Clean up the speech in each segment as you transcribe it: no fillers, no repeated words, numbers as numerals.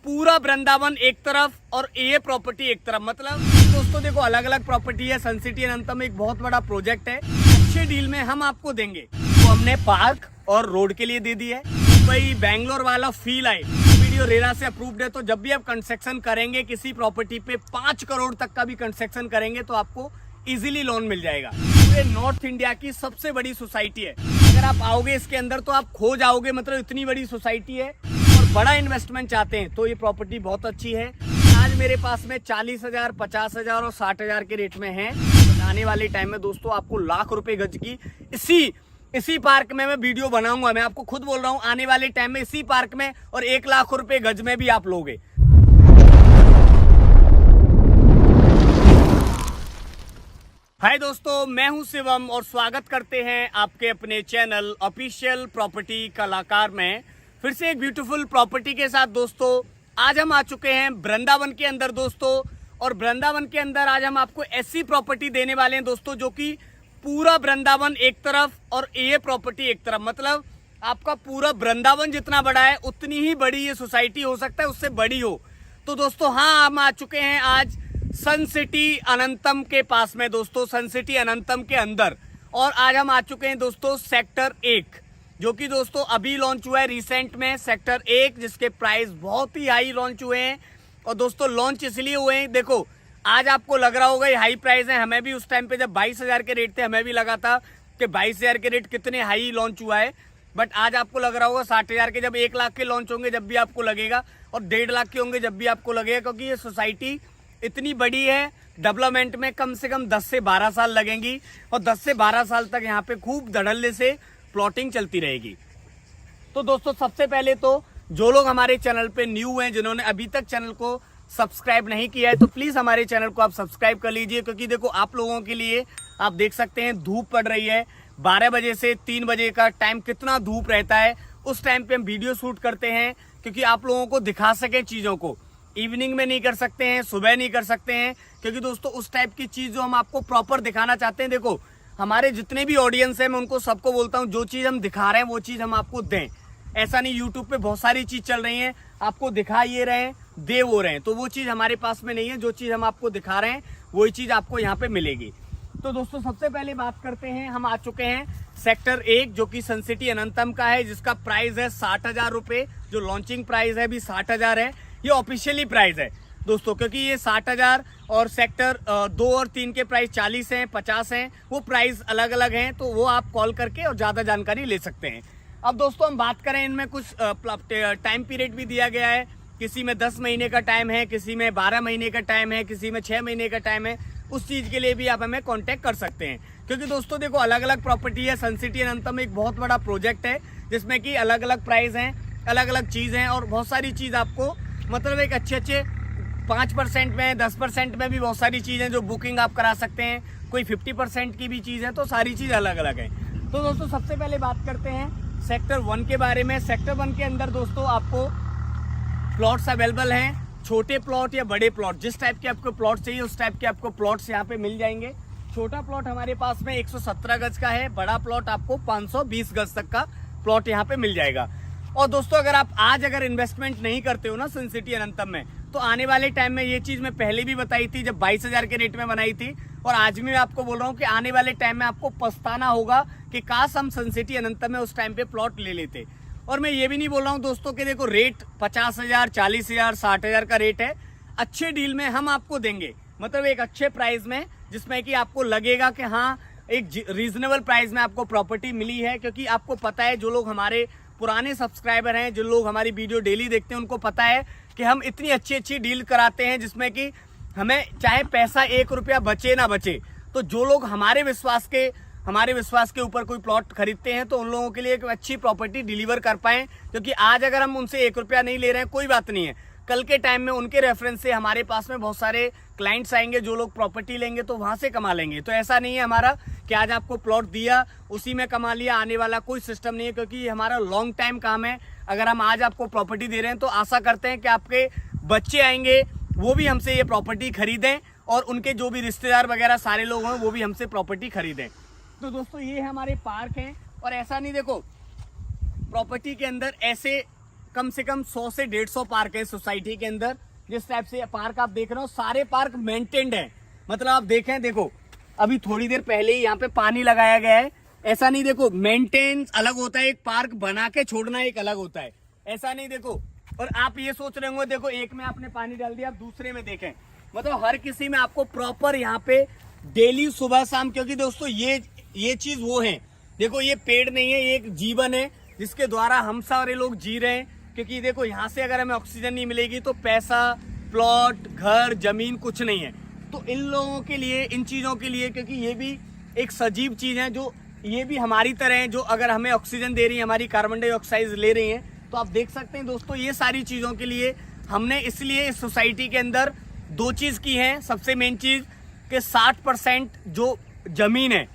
पूरा वृंदावन एक तरफ और ये प्रॉपर्टी एक तरफ। मतलब दोस्तों देखो, अलग अलग प्रॉपर्टी है। सन सिटी अनंतम एक बहुत बड़ा प्रोजेक्ट है, अच्छे डील में हम आपको देंगे। तो हमने पार्क और रोड के लिए दे दी है। मुंबई बैंगलोर वाला फील आए, वीडियो रेरा से अप्रूव्ड है। तो जब भी आप कंस्ट्रक्शन करेंगे किसी प्रॉपर्टी पे 5 करोड़ तक का भी कंस्ट्रक्शन करेंगे तो आपको इजीली लोन मिल जाएगा। पूरे नॉर्थ इंडिया की सबसे बड़ी सोसाइटी है। अगर आप आओगे इसके अंदर तो आप खो जाओगे, मतलब इतनी बड़ी सोसाइटी है। और बड़ा इन्वेस्टमेंट चाहते हैं तो ये प्रॉपर्टी बहुत अच्छी है। आज मेरे पास में 40,000, 50,000 और 60,000 के रेट में है। आने वाले टाइम में दोस्तों आपको लाख रुपए गज की इसी पार्क में मैं वीडियो बनाऊंगा। मैं आपको खुद बोल रहा हूं, आने वाले टाइम में इसी पार्क में और 1 लाख रुपए गज में भी आप लोगे। हाय दोस्तों, मैं हूं शिवम और स्वागत करते हैं आपके अपने चैनल ऑफिशियल प्रॉपर्टी कलाकार में फिर से एक ब्यूटीफुल प्रॉपर्टी के साथ। दोस्तों आज हम आ चुके हैं वृंदावन के अंदर दोस्तों, और वृंदावन के अंदर आज हम आपको ऐसी प्रॉपर्टी देने वाले हैं दोस्तों जो कि पूरा वृंदावन एक तरफ और ये प्रॉपर्टी एक तरफ। मतलब आपका पूरा वृंदावन जितना बड़ा है उतनी ही बड़ी ये सोसाइटी हो सकता है, उससे बड़ी हो। तो दोस्तों हाँ, हम आ चुके हैं आज सन सिटी अनंतम के पास में दोस्तों, सन सिटी अनंतम के अंदर। और आज हम आ चुके हैं दोस्तों सेक्टर 1, जो कि दोस्तों अभी लॉन्च हुआ है रिसेंट में। सेक्टर 1 जिसके प्राइस बहुत ही हाई लॉन्च हुए हैं। और दोस्तों लॉन्च इसलिए हुए हैं, देखो आज आपको लग रहा होगा ये हाई प्राइस है। हमें भी उस टाइम पे जब 22,000 के रेट थे हमें भी लगा था कि 22,000 के रेट कितने हाई लॉन्च हुआ है। बट आज आपको लग रहा होगा 60,000 के, जब 1 लाख के लॉन्च होंगे जब भी आपको लगेगा, और 1.5 लाख के होंगे जब भी आपको लगेगा। क्योंकि ये सोसाइटी इतनी बड़ी है, डेवलपमेंट में कम से कम 10 से 12 साल लगेंगी। और 10 से 12 साल तक यहाँ पे खूब धड़ल्ले से प्लॉटिंग चलती रहेगी। तो दोस्तों सबसे पहले तो जो लोग हमारे चैनल पे न्यू हैं, जिन्होंने अभी तक चैनल को सब्सक्राइब नहीं किया है, तो प्लीज हमारे चैनल को आप सब्सक्राइब कर लीजिए। क्योंकि देखो आप लोगों के लिए आप देख सकते हैं धूप पड़ रही है। 12 बजे से 3 बजे का टाइम कितना धूप रहता है, उस टाइम पे हम वीडियो शूट करते हैं क्योंकि आप लोगों को दिखा सके चीजों को। इवनिंग में नहीं कर सकते हैं, सुबह नहीं कर सकते हैं, क्योंकि दोस्तों उस टाइप की चीज जो हम आपको प्रॉपर दिखाना चाहते हैं। देखो हमारे जितने भी ऑडियंस है, मैं उनको सबको बोलता हूँ जो चीज हम दिखा रहे हैं वो चीज हम आपको दें। ऐसा नहीं यूट्यूब पे बहुत सारी चीज चल रही है, आपको दिखा ये रहे हैं, दे वो रहे हैं, तो वो चीज हमारे पास में नहीं है। जो चीज हम आपको दिखा रहे हैं वही चीज आपको यहाँ पे मिलेगी। तो दोस्तों सबसे पहले बात करते हैं, हम आ चुके हैं सेक्टर 1 जो कि सन सिटी अनंतम का है, जिसका प्राइस है 60,000 रुपए। जो लॉन्चिंग प्राइस है भी 60,000 है, ये ऑफिशियली प्राइस है दोस्तों। क्योंकि ये 60,000 और सेक्टर 2 और 3 के प्राइस 40 हैं, 50 हैं, वो प्राइस अलग अलग हैं। तो वो आप कॉल करके और ज्यादा जानकारी ले सकते हैं। अब दोस्तों हम बात करें, इनमें कुछ टाइम पीरियड भी दिया गया है। किसी में 10 महीने का टाइम है, किसी में 12 महीने का टाइम है, किसी में 6 महीने का टाइम है। उस चीज के लिए भी आप हमें कांटेक्ट कर सकते हैं। क्योंकि दोस्तों देखो अलग अलग प्रॉपर्टी है। सन सिटी अनंतम एक बहुत बड़ा प्रोजेक्ट है जिसमें कि अलग अलग प्राइस हैं, अलग अलग चीज हैं, और बहुत सारी चीज आपको मतलब एक अच्छे 5% में, 10% में भी बहुत सारी चीजें जो बुकिंग आप करा सकते हैं। कोई 50% की भी चीज है, तो सारी चीज अलग अलग है। तो दोस्तों सबसे पहले बात करते हैं सेक्टर 1 के बारे में। सेक्टर 1 के अंदर दोस्तों आपको प्लॉट्स अवेलेबल हैं, छोटे प्लॉट या बड़े प्लॉट, जिस टाइप के आपको प्लॉट चाहिए उस टाइप के आपको प्लॉट्स यहाँ पे मिल जाएंगे। छोटा प्लॉट हमारे पास में 117 गज का है, बड़ा प्लॉट आपको 520 गज तक का प्लॉट यहाँ पे मिल जाएगा। और दोस्तों अगर आप आज इन्वेस्टमेंट नहीं करते हो ना सन सिटी अनंतम में, तो आने वाले टाइम में ये चीज मैं पहले भी बताई थी जब 22,000 के रेट में बनाई थी, और आज भी मैं आपको बोल रहा हूँ कि आने वाले टाइम में आपको पछताना होगा कि काश हम सन सिटी अनंतम में उस टाइम पे प्लॉट ले लेते। और मैं ये भी नहीं बोल रहा हूँ दोस्तों कि देखो रेट 50,000, 40,000, 60,000 का रेट है, अच्छे डील में हम आपको देंगे। मतलब एक अच्छे प्राइस में, जिसमें कि आपको लगेगा कि हाँ एक रीजनेबल प्राइस में आपको प्रॉपर्टी मिली है। क्योंकि आपको पता है, जो लोग हमारे पुराने सब्सक्राइबर हैं, जो लोग हमारी वीडियो डेली देखते हैं, उनको पता है कि हम इतनी अच्छी डील कराते हैं जिसमें कि हमें चाहे पैसा 1 रुपया बचे ना बचे। तो जो लोग हमारे विश्वास के ऊपर कोई प्लॉट खरीदते हैं, तो उन लोगों के लिए एक अच्छी प्रॉपर्टी डिलीवर कर पाए। क्योंकि आज अगर हम उनसे 1 रुपया नहीं ले रहे हैं, कोई बात नहीं है, कल के टाइम में उनके रेफरेंस से हमारे पास में बहुत सारे क्लाइंट्स आएंगे, जो लोग प्रॉपर्टी लेंगे तो वहां से कमा लेंगे। तो ऐसा नहीं है हमारा कि आज आपको प्लॉट दिया उसी में कमा लिया, आने वाला कोई सिस्टम नहीं है। क्योंकि ये हमारा लॉन्ग टाइम काम है। अगर हम आज आपको प्रॉपर्टी दे रहे हैं तो आशा करते हैं कि आपके बच्चे आएंगे, वो भी हमसे ये प्रॉपर्टी खरीदें, और उनके जो भी रिश्तेदार वगैरह सारे लोग हैं वो भी हमसे प्रॉपर्टी खरीदें। तो दोस्तों ये हमारे पार्क हैं। और ऐसा नहीं, देखो प्रॉपर्टी के अंदर ऐसे कम से कम 100 से 150 पार्क है सोसाइटी के अंदर। जिस टाइप से पार्क आप देख रहे हो सारे पार्क मेंटेन्ड है। मतलब आप देखें, देखो अभी थोड़ी देर पहले ही यहाँ पे पानी लगाया गया है। ऐसा नहीं, देखो मेंटेन अलग होता है, एक पार्क बना के छोड़ना एक अलग होता है, ऐसा नहीं। देखो, और आप ये सोच रहे होंगे देखो एक में आपने पानी डाल दिया, आप दूसरे में देखें, मतलब हर किसी में आपको प्रॉपर यहाँ पे डेली सुबह शाम, क्योंकि दोस्तों ये चीज वो है, देखो ये पेड़ नहीं है, ये एक जीवन है जिसके द्वारा हम सारे लोग जी रहे हैं। क्योंकि देखो यहाँ से अगर हमें ऑक्सीजन नहीं मिलेगी तो पैसा, प्लॉट, घर, जमीन कुछ नहीं है। तो इन लोगों के लिए, इन चीजों के लिए, क्योंकि ये भी एक सजीव चीज है, जो ये भी हमारी तरह है, जो अगर हमें ऑक्सीजन दे रही है, हमारी कार्बन डाइऑक्साइड ले रही है। तो आप देख सकते हैं दोस्तों, ये सारी चीजों के लिए हमने इसलिए इस सोसाइटी के अंदर दो चीज की है। सबसे मेन चीज कि 60% जो जमीन है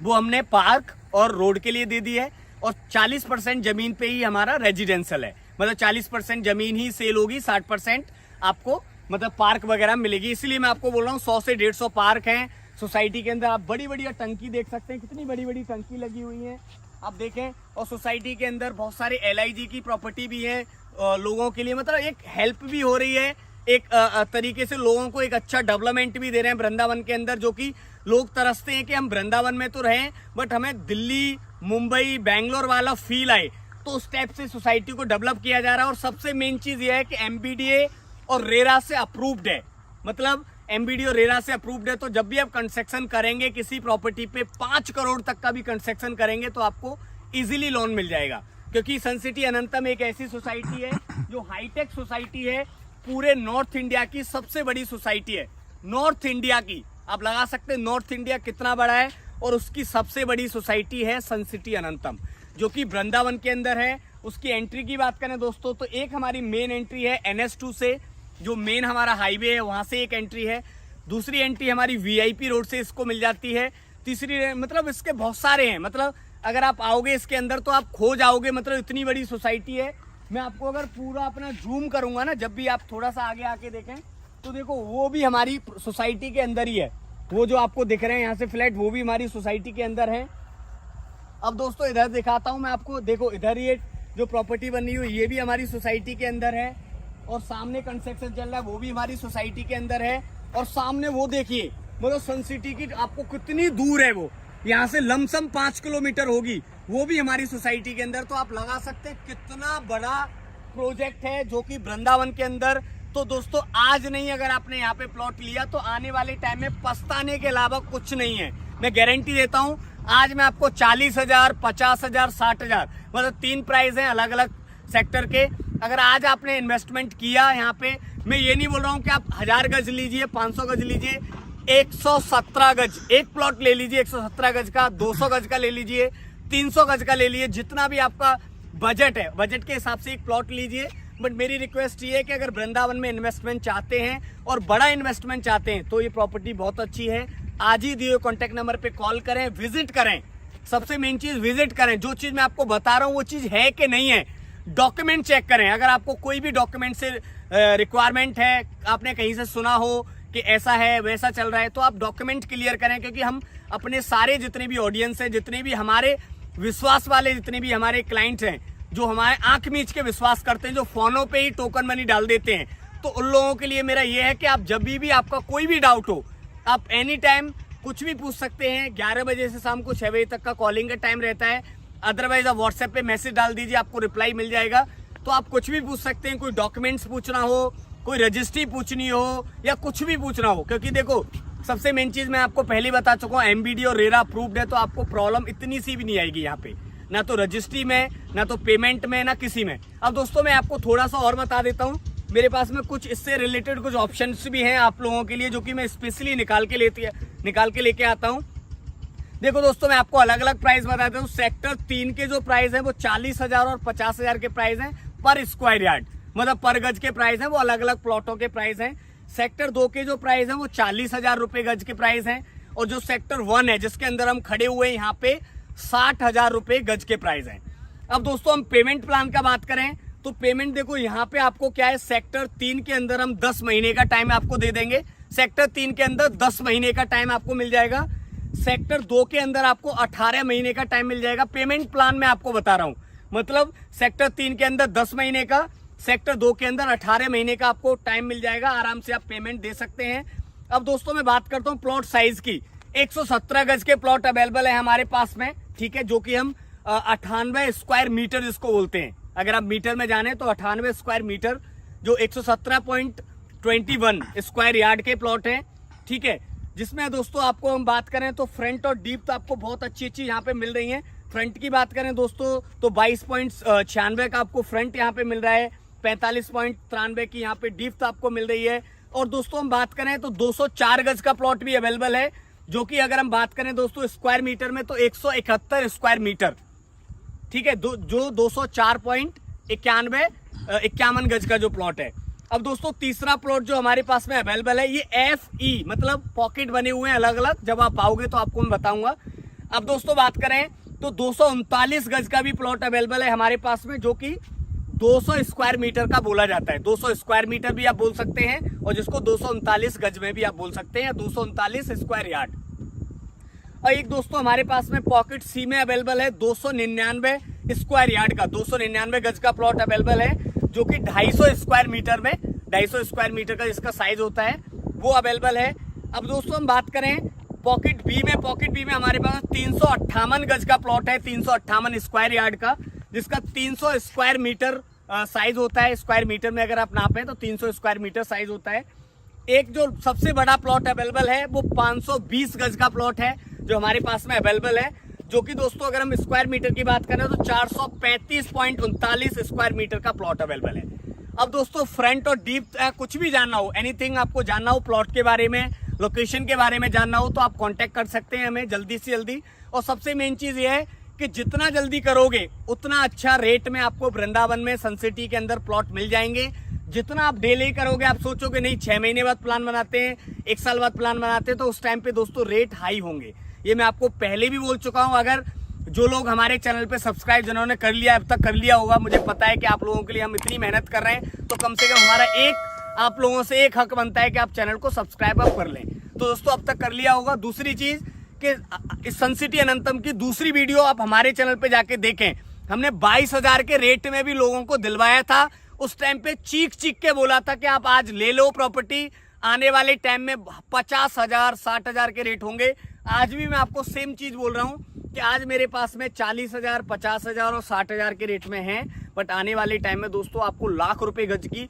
वो हमने पार्क और रोड के लिए दे दी है, और 40% जमीन पे ही हमारा रेजिडेंशियल है। मतलब 40% जमीन ही सेल होगी, 60% आपको मतलब पार्क वगैरह मिलेगी। इसलिए मैं आपको बोल रहा हूँ 100 से 150 पार्क हैं सोसाइटी के अंदर। आप बड़ी बड़ी टंकी देख सकते हैं, कितनी बड़ी बड़ी टंकी लगी हुई है आप देखें। और सोसाइटी के अंदर बहुत सारे LIG की प्रॉपर्टी भी है लोगों के लिए, मतलब एक हेल्प भी हो रही है, एक तरीके से लोगों को एक अच्छा डेवलपमेंट भी दे रहे हैं वृंदावन के अंदर। जो कि लोग तरसते हैं कि हम वृंदावन में तो रहें बट हमें दिल्ली, मुंबई, बेंगलोर वाला फील आए, तो उस टाइप से सोसाइटी को डेवलप किया जा रहा है। और सबसे मेन चीज ये है कि MBDA और रेरा से अप्रूव्ड है। मतलब MBDA और रेरा से अप्रूव्ड है, तो जब भी आप कंस्ट्रक्शन करेंगे किसी प्रॉपर्टी पे 5 करोड़ तक का भी कंस्ट्रक्शन करेंगे तो आपको इजीली लोन मिल जाएगा। क्योंकि सन सिटी अनंतम एक ऐसी सोसाइटी है जो हाईटेक सोसाइटी है, पूरे नॉर्थ इंडिया की सबसे बड़ी सोसाइटी है। नॉर्थ इंडिया की, आप लगा सकते हैं नॉर्थ इंडिया कितना बड़ा है, और उसकी सबसे बड़ी सोसाइटी है सन सिटी अनंतम, जो कि वृंदावन के अंदर है। उसकी एंट्री की बात करें दोस्तों, तो एक हमारी मेन एंट्री है NS2 से, जो मेन हमारा हाईवे है वहां से एक एंट्री है। दूसरी एंट्री हमारी VIP रोड से इसको मिल जाती है। तीसरी, मतलब इसके बहुत सारे हैं, मतलब अगर आप आओगे इसके अंदर तो आप खो जाओगे, मतलब इतनी बड़ी सोसाइटी है। मैं आपको अगर पूरा अपना जूम करूंगा ना, जब भी आप थोड़ा सा आगे आके देखें तो देखो वो भी हमारी सोसाइटी के अंदर ही है। वो जो आपको दिख रहे हैं यहाँ से फ्लैट, वो भी हमारी सोसाइटी के अंदर है। अब दोस्तों इधर दिखाता हूँ मैं आपको, देखो इधर ये जो प्रॉपर्टी बनी हुई ये भी हमारी सोसाइटी के अंदर है, और सामने कंस्ट्रक्शन चल रहा है वो भी हमारी सोसाइटी के अंदर है। और सामने वो देखिए, मतलब सन सिटी की आपको कितनी दूर है, वो यहाँ से लमसम 5 किलोमीटर होगी, वो भी हमारी सोसाइटी के अंदर। तो आप लगा सकते हैं कितना बड़ा प्रोजेक्ट है जो कि वृंदावन के अंदर। तो दोस्तों आज नहीं, अगर आपने यहाँ पे प्लॉट लिया तो आने वाले टाइम में पछताने के अलावा कुछ नहीं है, मैं गारंटी देता हूँ। आज मैं आपको 40,000, 50,000, 60,000, मतलब 3 प्राइस हैं अलग अलग सेक्टर के। अगर आज आपने इन्वेस्टमेंट किया यहाँ पे, मैं ये नहीं बोल रहा हूँ कि आप 1000 गज लीजिए, 500 गज लीजिए, 117 गज एक प्लॉट ले लीजिए, 117 गज का, 200 गज का ले लीजिए, 300 गज का ले लीजिए, जितना भी आपका बजट है, बजट के हिसाब से एक प्लॉट लीजिए। बट मेरी रिक्वेस्ट ये है कि अगर वृंदावन में इन्वेस्टमेंट चाहते हैं और बड़ा इन्वेस्टमेंट चाहते हैं तो ये प्रॉपर्टी बहुत अच्छी है। आज ही दिए कॉन्टेक्ट नंबर पे कॉल करें, विजिट करें। सबसे मेन चीज विजिट करें, जो चीज मैं आपको बता रहा हूँ वो चीज है कि नहीं है, डॉक्यूमेंट चेक करें। अगर आपको कोई भी डॉक्यूमेंट से रिक्वायरमेंट है, आपने कहीं से सुना हो कि ऐसा है वैसा चल रहा है, तो आप डॉक्यूमेंट क्लियर करें। क्योंकि हम अपने सारे जितने भी ऑडियंस हैं, जितने भी हमारे विश्वास वाले, जितने भी हमारे क्लाइंट हैं, जो हमारे आंख मीच के विश्वास करते हैं, जो फोनों पे ही टोकन मनी डाल देते हैं, तो उन लोगों के लिए मेरा ये है कि आप जब भी आपका कोई भी डाउट हो, आप एनी टाइम कुछ भी पूछ सकते हैं। 11 बजे से शाम को 6 बजे तक का कॉलिंग का टाइम रहता है। अदरवाइज आप व्हाट्सएप पे मैसेज डाल दीजिए, आपको रिप्लाई मिल जाएगा। तो आप कुछ भी पूछ सकते हैं, कोई डॉक्यूमेंट्स पूछना हो, कोई रजिस्ट्री पूछनी हो, या कुछ भी पूछना हो। क्योंकि देखो सबसे मेन चीज मैं आपको पहले बता चुका हूँ, MBDA और रेरा अप्रूव्ड है, तो आपको प्रॉब्लम इतनी सी भी नहीं आएगी यहाँ पे, ना तो रजिस्ट्री में, ना तो पेमेंट में, ना किसी में। अब दोस्तों मैं आपको थोड़ा सा और बता देता हूँ, मेरे पास में कुछ इससे रिलेटेड कुछ ऑप्शंस भी हैं आप लोगों के लिए, जो कि मैं स्पेशली निकाल के लेके आता हूँ। देखो दोस्तों मैं आपको अलग अलग प्राइस बताता हूँ। सेक्टर 3 के जो प्राइस है वो 40,000 और 50,000 के प्राइस हैं पर स्क्वायर यार्ड, मतलब पर गज के प्राइस हैं, वो अलग अलग प्लॉटों के प्राइस हैं। सेक्टर 2 के जो प्राइस हैं वो 40,000 रुपए गज के प्राइस हैं, और जो सेक्टर 1 है जिसके अंदर हम खड़े हुए हैं यहाँ पे 60,000 रुपए गज के प्राइस हैं। अब दोस्तों हम पेमेंट प्लान का बात करें तो पेमेंट देखो यहाँ पे आपको क्या है, सेक्टर 3 के अंदर हम 10 महीने का टाइम आपको दे देंगे। सेक्टर 3 के अंदर 10 महीने का टाइम आपको मिल जाएगा। सेक्टर 2 के अंदर आपको 18 महीने का टाइम मिल जाएगा। पेमेंट प्लान मैं आपको बता रहा हूँ, मतलब सेक्टर 3 के अंदर 10 महीने का, सेक्टर 2 के अंदर 18 महीने का आपको टाइम मिल जाएगा, आराम से आप पेमेंट दे सकते हैं। अब दोस्तों मैं बात करता हूँ प्लॉट साइज की। 117 गज के प्लॉट अवेलेबल है हमारे पास में, ठीक है, जो कि हम 98 स्क्वायर मीटर जिसको बोलते हैं। अगर आप मीटर में जाने तो 98 स्क्वायर मीटर, जो 117.21 स्क्वायर यार्ड के प्लॉट है, ठीक है। जिसमें दोस्तों आपको हम बात करें तो फ्रंट और डीप तो आपको बहुत अच्छी यहाँ पे मिल रही है। फ्रंट की बात करें दोस्तों तो 22.96 का आपको फ्रंट यहाँ पे मिल रहा है, 45.93 की यहाँ पे डीप तो आपको मिल रही है। और दोस्तों हम बात करें तो 204 गज का प्लॉट भी अवेलेबल है, जो कि अगर हम बात करें दोस्तों स्क्वायर मीटर में तो 171 स्क्वायर मीटर, ठीक है, जो 204.51 गज का जो प्लॉट है। अब दोस्तों तीसरा प्लॉट जो हमारे पास में अवेलेबल है, ये FE मतलब पॉकेट बने हुए हैं अलग अलग, जब आप आओगे तो आपको मैं बताऊंगा। अब दोस्तों बात करें तो 239 गज का भी प्लॉट अवेलेबल है हमारे पास में, जो कि 200 स्क्वायर मीटर का बोला जाता है। 200 स्क्वायर मीटर भी आप बोल सकते हैं, और जिसको 239 गज में भी आप बोल सकते हैं, 239 स्क्वायर यार्ड। और एक दोस्तों हमारे पास में पॉकेट सी में अवेलेबल है 299 स्क्वायर यार्ड का, 299 गज का प्लॉट अवेलेबल है, जो कि 250 स्क्वायर मीटर में, 250 स्क्वायर मीटर का जिसका साइज होता है वो अवेलेबल है। अब दोस्तों हम बात करें पॉकेट बी में, पॉकेट बी में हमारे पास 358 गज का प्लॉट है, 358 स्क्वायर यार्ड का, जिसका 300 स्क्वायर मीटर साइज होता है। स्क्वायर मीटर में अगर आप नापें तो 300 स्क्वायर मीटर साइज होता है। एक जो सबसे बड़ा प्लॉट अवेलेबल है वो 520 गज का प्लॉट है, जो हमारे पास में अवेलेबल है, जो कि दोस्तों अगर हम स्क्वायर मीटर की बात करें तो 435.39 स्क्वायर मीटर का प्लॉट अवेलेबल है। अब दोस्तों फ्रंट और डीप कुछ भी जानना हो, एनीथिंग आपको जानना हो प्लॉट के बारे में, लोकेशन के बारे में जानना हो, तो आप कांटेक्ट कर सकते हैं हमें जल्दी से जल्दी। और सबसे मेन चीज ये है कि जितना जल्दी करोगे उतना अच्छा रेट में आपको वृंदावन में सन सिटी के अंदर प्लॉट मिल जाएंगे। जितना आप डिले करोगे, आप सोचोगे नहीं 6 महीने बाद प्लान बनाते हैं, 1 साल बाद प्लान बनाते हैं, तो उस टाइम पे दोस्तों रेट हाई होंगे। ये मैं आपको पहले भी बोल चुका हूं। अगर जो लोग हमारे चैनल पे सब्सक्राइब जिन्होंने कर लिया, अब तक कर लिया होगा, मुझे पता है कि आप लोगों के लिए हम इतनी मेहनत कर रहे हैं, तो कम से कम हमारा आप लोगों से एक हक बनता है कि आप चैनल को सब्सक्राइब आप कर लें। तो दोस्तों अब तक कर लिया होगा। दूसरी चीज कि सन सिटी अनंतम की दूसरी वीडियो आप हमारे चैनल पे जाके देखें। हमने 22,000 के रेट में भी लोगों को दिलवाया था। उस टाइम पे चीख चीख के बोला था कि आप आज ले लो प्रॉपर्टी, आने वाले टाइम में 50,000 60,000 के रेट होंगे। आज भी मैं आपको सेम चीज बोल रहा हूं कि आज मेरे पास में 40,000 50,000 और 60,000 के रेट में हैं, बट आने वाले टाइम में दोस्तों आपको लाख रुपए गज की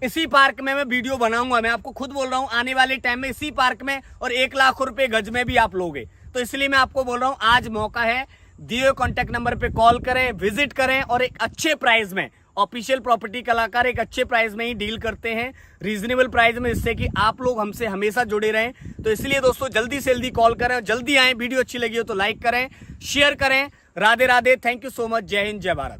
इसी पार्क में मैं वीडियो बनाऊंगा। मैं आपको खुद बोल रहा हूं, आने वाले टाइम में इसी पार्क में और 1 लाख रुपए गज में भी आप लोगे। तो इसलिए मैं आपको बोल रहा हूं, आज मौका है, दिए कॉन्टेक्ट नंबर पे कॉल करें, विजिट करें, और एक अच्छे प्राइस में ऑफिशियल प्रॉपर्टी कलाकार एक अच्छे प्राइस में ही डील करते हैं, रीजनेबल प्राइस में, जिससे कि आप लोग हमसे हमेशा जुड़े रहें। तो इसलिए दोस्तों जल्दी से जल्दी कॉल करें और जल्दी आए। वीडियो अच्छी लगी हो तो लाइक करें, शेयर करें। Radhe Radhe, thank you so much. जय हिंद, जय भारत।